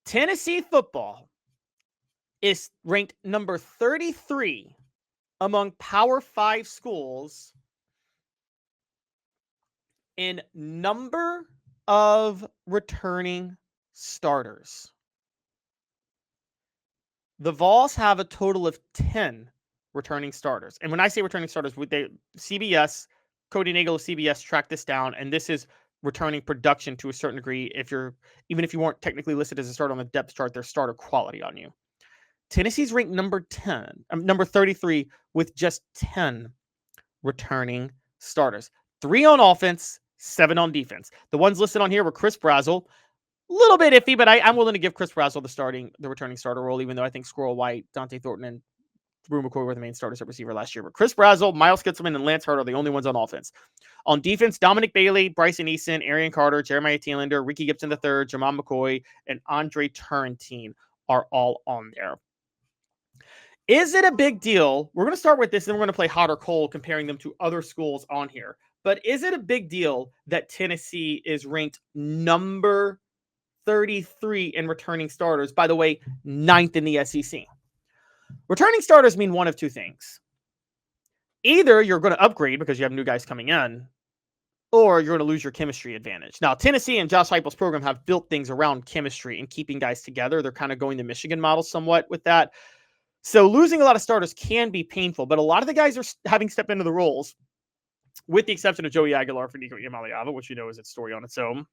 Tennessee football is ranked number 33 among Power 5 schools in number of returning starters. The Vols have a total of 10 returning starters. And when I say returning starters, CBS, Cody Nagel of CBS tracked this down, and this is returning production to a certain degree. Even if you weren't technically listed as a starter on the depth chart, there's starter quality on you. Tennessee's ranked number 33 with just 10 returning starters. 3 on offense, 7 on defense. The ones listed on here were Chris Brazzell. A little bit iffy, but I'm willing to give Chris Brazzell the returning starter role, even though I think Squirrel White, Dante Thornton, and Drew McCoy were the main starters at receiver last year. But Chris Brazzell, Miles Kitselman, and Lance Hurd are the only ones on offense. On defense, Dominic Bailey, Bryson Eason, Arian Carter, Jeremiah Thielander, Ricky Gibson III, Jamal McCoy, and Andre Turrentine are all on there. Is it a big deal? We're going to start with this, and then we're going to play hot or cold, comparing them to other schools on here. But is it a big deal that Tennessee is ranked number 33 in returning starters? By the way, 9th in the SEC. Returning starters mean one of two things. Either you're going to upgrade because you have new guys coming in, or you're going to lose your chemistry advantage. Now, Tennessee and Josh Heupel's program have built things around chemistry and keeping guys together. They're kind of going the Michigan model somewhat with that. So losing a lot of starters can be painful, but a lot of the guys are having stepped into the roles, with the exception of Joey Aguilar for Nico Iamaleava, which you know is its story on its own.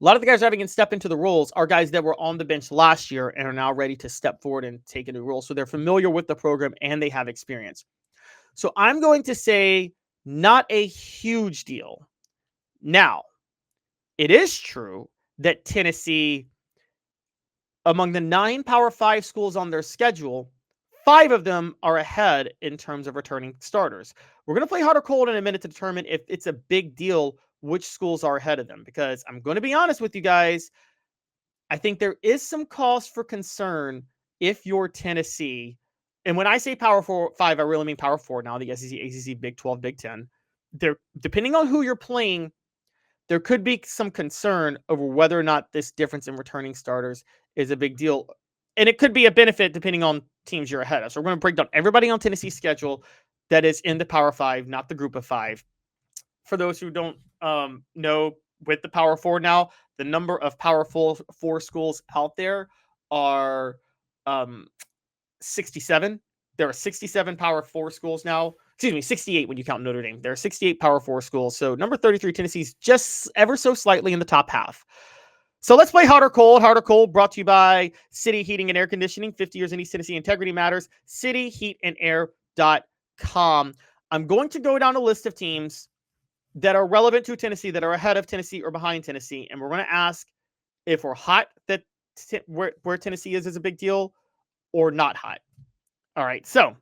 A lot of the guys having to step into the roles are guys that were on the bench last year and are now ready to step forward and take a new role. So they're familiar with the program and they have experience. So I'm going to say not a huge deal. Now, it is true that Tennessee, among the 9 Power 5 schools on their schedule, 5 of them are ahead in terms of returning starters. We're going to play hot or cold in a minute to determine if it's a big deal which schools are ahead of them, because I'm going to be honest with you guys. I think there is some cause for concern if you're Tennessee. And when I say Power 5, I really mean Power 4 now, the SEC, ACC, Big 12, Big 10. Depending on who you're playing, there could be some concern over whether or not this difference in returning starters is a big deal. And it could be a benefit depending on teams you're ahead of. So we're going to break down everybody on Tennessee's schedule that is in the Power 5, not the Group of 5. For those who don't know, with the Power 4 now, the number of Power 4 schools out there are 67. There are 67 Power 4 schools now. Excuse me, 68 when you count Notre Dame. There are 68 Power 4 schools. So number 33, Tennessee's just ever so slightly in the top half. So let's play hot or cold. Hot or cold brought to you by City Heating and Air Conditioning. 50 years in East Tennessee. Integrity matters. cityheatandair.com. I'm going to go down a list of teams that are relevant to Tennessee, that are ahead of Tennessee or behind Tennessee. And we're going to ask if we're hot that where Tennessee is a big deal or not hot. All right. So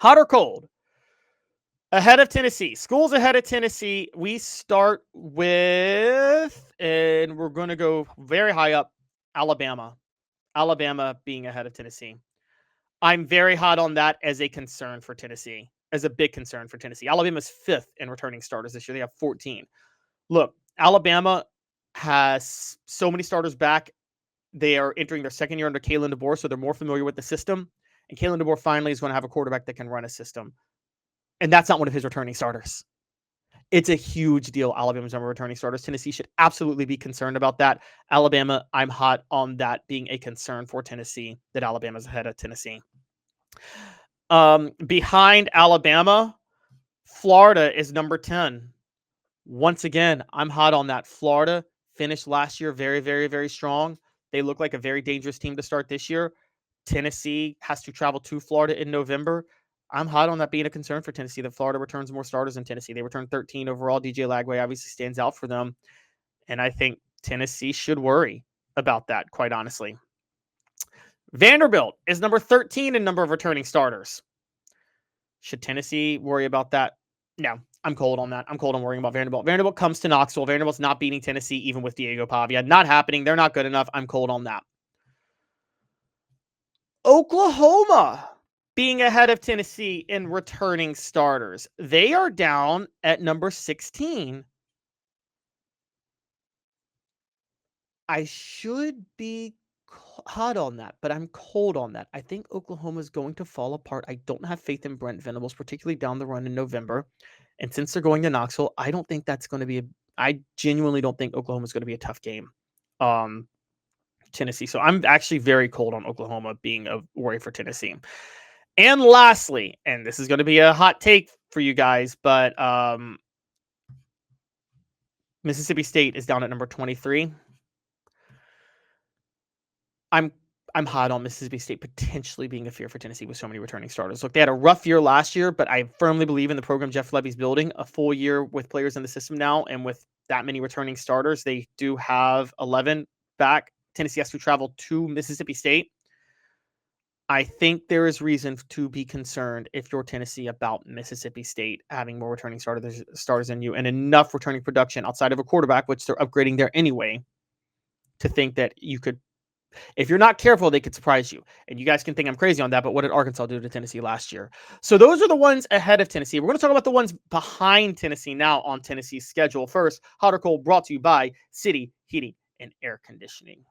hot or cold? Ahead of Tennessee. Schools ahead of Tennessee. We start with, and we're going to go very high up, Alabama. Alabama being ahead of Tennessee. I'm very hot on that as a concern for Tennessee, as a big concern for Tennessee. Alabama's 5th in returning starters this year. They have 14. Look, Alabama has so many starters back. They are entering their second year under Kalen DeBoer, so they're more familiar with the system. And Kalen DeBoer finally is going to have a quarterback that can run a system. And that's not one of his returning starters. It's a huge deal, Alabama's number of returning starters. Tennessee should absolutely be concerned about that. Alabama, I'm hot on that being a concern for Tennessee, that Alabama's ahead of Tennessee. Behind Alabama, Florida is number 10. Once again, I'm hot on that. Florida finished last year very, very, very strong. They look like a very dangerous team to start this year. Tennessee has to travel to Florida in November. I'm hot on that being a concern for Tennessee, that Florida returns more starters than Tennessee. They return 13 overall. DJ Lagway obviously stands out for them. And I think Tennessee should worry about that, quite honestly. Vanderbilt is number 13 in number of returning starters. Should Tennessee worry about that? No, I'm cold on that. I'm cold on worrying about Vanderbilt. Vanderbilt comes to Knoxville. Vanderbilt's not beating Tennessee, even with Diego Pavia. Not happening. They're not good enough. I'm cold on that. Oklahoma being ahead of Tennessee in returning starters. They are down at number 16. I should be hot on that, but I'm cold on that. I think Oklahoma is going to fall apart. I don't have faith in Brent Venables, particularly down the run in November. And since they're going to Knoxville, I don't think that's going to be I genuinely don't think Oklahoma is going to be a tough game. Tennessee. So I'm actually very cold on Oklahoma being a worry for Tennessee. And lastly, and this is going to be a hot take for you guys, but Mississippi State is down at number 23. I'm hot on Mississippi State potentially being a fear for Tennessee with so many returning starters. Look, they had a rough year last year, but I firmly believe in the program Jeff Levy's building. A full year with players in the system now, and with that many returning starters, they do have 11 back. Tennessee has to travel to Mississippi State. I think there is reason to be concerned if you're Tennessee about Mississippi State having more returning starters than you and enough returning production outside of a quarterback, which they're upgrading there anyway, to think that you could. If you're not careful, they could surprise you. And you guys can think I'm crazy on that, but what did Arkansas do to Tennessee last year? So those are the ones ahead of Tennessee. We're going to talk about the ones behind Tennessee now on Tennessee's schedule. First, Hot or Cold brought to you by City Heating and Air Conditioning.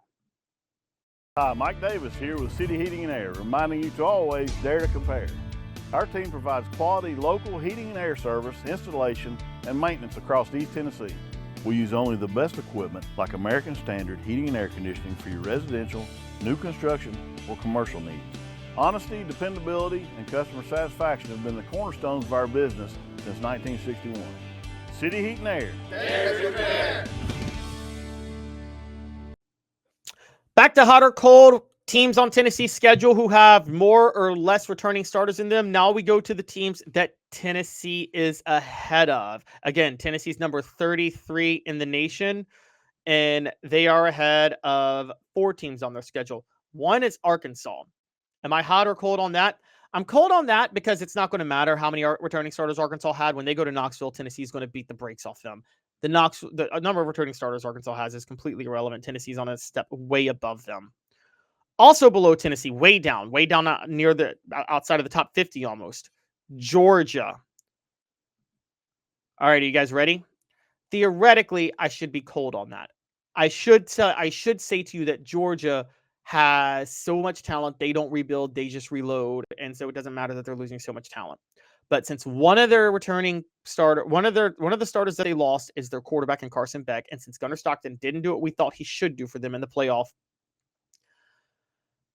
Hi, Mike Davis here with City Heating and Air, reminding you to always dare to compare. Our team provides quality local heating and air service, installation, and maintenance across East Tennessee. We use only the best equipment like American Standard Heating and Air Conditioning for your residential, new construction, or commercial needs. Honesty, dependability, and customer satisfaction have been the cornerstones of our business since 1961. City Heat and Air. Dare to compare. Back to hot or cold teams on Tennessee's schedule who have more or less returning starters in them. Now we go to the teams that Tennessee is ahead of. Again, Tennessee's number 33 in the nation, and they are ahead of 4 teams on their schedule. One is Arkansas. Am I hot or cold on that? I'm cold on that because it's not going to matter how many returning starters Arkansas had. When they go to Knoxville, Tennessee is going to beat the brakes off them. The number of returning starters Arkansas has is completely irrelevant. Tennessee's on a step way above them. Also below Tennessee, way down near the outside of the top 50 almost. Georgia. All right, are you guys ready? Theoretically, I should be cold on that. I should say to you that Georgia has so much talent, they don't rebuild, they just reload, and so it doesn't matter that they're losing so much talent. But since one of the starters that they lost is their quarterback in Carson Beck, and since Gunnar Stockton didn't do what we thought he should do for them in the playoff,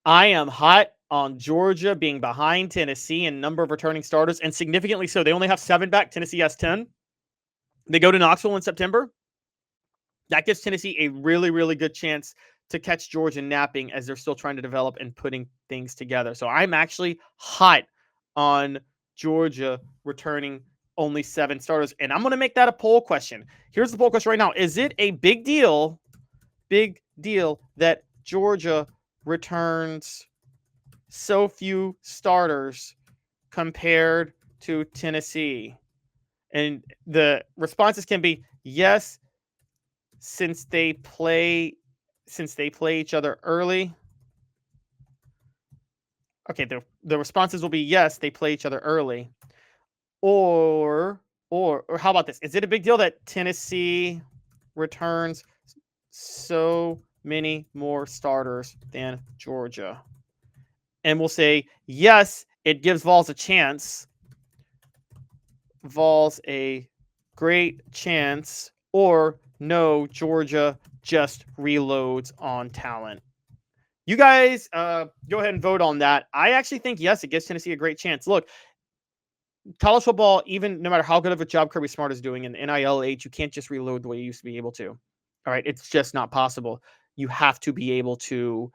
I am hot on Georgia being behind Tennessee in number of returning starters, and significantly so. They only have 7 back. Tennessee has 10. They go to Knoxville in September. That gives Tennessee a really, really good chance to catch Georgia napping as they're still trying to develop and putting things together. So I'm actually hot on Georgia returning only 7 starters. And I'm going to make that a poll question. Here's the poll question right now. Is it a big deal that Georgia returns so few starters compared to Tennessee? And the responses can be yes, since they play each other early. Okay, the responses will be yes, they play each other early. Or how about this? Is it a big deal that Tennessee returns so many more starters than Georgia? And we'll say yes, it gives Vols a chance. Vols a great chance. Or no, Georgia just reloads on talent. You guys go ahead and vote on that. I actually think, yes, it gives Tennessee a great chance. Look, college football, even no matter how good of a job Kirby Smart is doing in the NIL age, you can't just reload the way you used to be able to. All right, it's just not possible. You have to be able to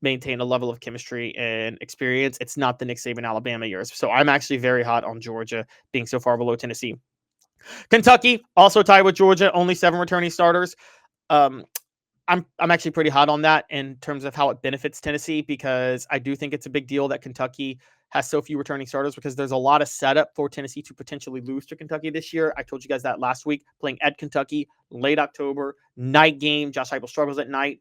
maintain a level of chemistry and experience. It's not the Nick Saban Alabama years. So I'm actually very hot on Georgia being so far below Tennessee. Kentucky also tied with Georgia, only 7 returning starters. I'm actually pretty hot on that in terms of how it benefits Tennessee, because I do think it's a big deal that Kentucky has so few returning starters, because there's a lot of setup for Tennessee to potentially lose to Kentucky this year. I told you guys that last week, playing at Kentucky, late October, night game. Josh Heupel struggles at night.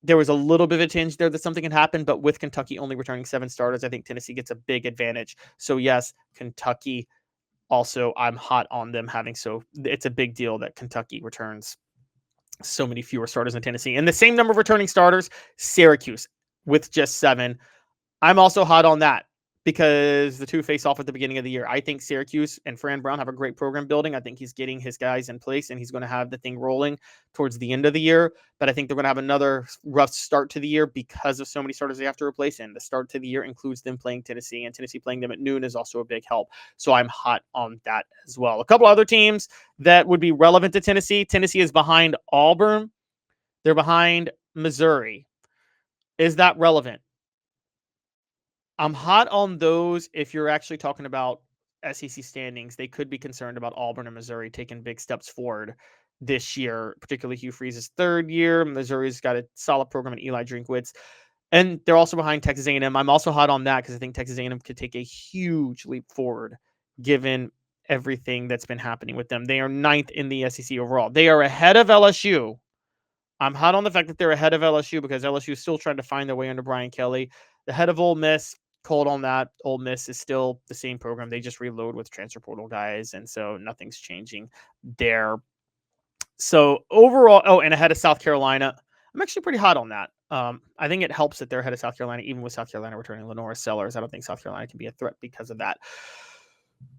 There was a little bit of a tinge there that something can happen, but with Kentucky only returning 7 starters, I think Tennessee gets a big advantage. So yes, Kentucky also, I'm hot on them having, so it's a big deal that Kentucky returns So many fewer starters in Tennessee. And the same number of returning starters, Syracuse, with just 7. I'm also hot on that because the two face off at the beginning of the year. I think Syracuse and Fran Brown have a great program building. I think he's getting his guys in place and he's going to have the thing rolling towards the end of the year. But I think they're going to have another rough start to the year because of so many starters they have to replace. And the start to the year includes them playing Tennessee, and Tennessee playing them at noon is also a big help. So I'm hot on that as well. A couple other teams that would be relevant to Tennessee. Tennessee is behind Auburn. They're behind Missouri. Is that relevant? I'm hot on those if you're actually talking about SEC standings. They could be concerned about Auburn and Missouri taking big steps forward this year, particularly Hugh Freeze's 3rd year. Missouri's got a solid program in Eli Drinkwitz. And they're also behind Texas A&M. I'm also hot on that because I think Texas A&M could take a huge leap forward given everything that's been happening with them. They are 9th in the SEC overall. They are ahead of LSU. I'm hot on the fact that they're ahead of LSU because LSU is still trying to find their way under Brian Kelly. The head of Ole Miss, cold on that. Ole Miss is still the same program. They just reload with transfer portal guys, and so nothing's changing there. So overall, and ahead of South Carolina, I'm actually pretty hot on that. I think it helps that they're ahead of South Carolina, even with South Carolina returning Lenora Sellers. I don't think South Carolina can be a threat because of that.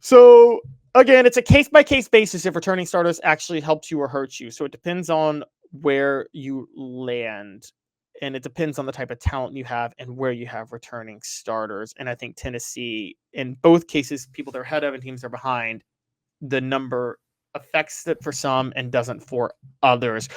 So again, it's a case-by-case basis if returning starters actually helps you or hurts you. So it depends on where you land, and it depends on the type of talent you have and where you have returning starters. And I think Tennessee, in both cases, people they're ahead of and teams they're behind, the number affects it for some and doesn't for others.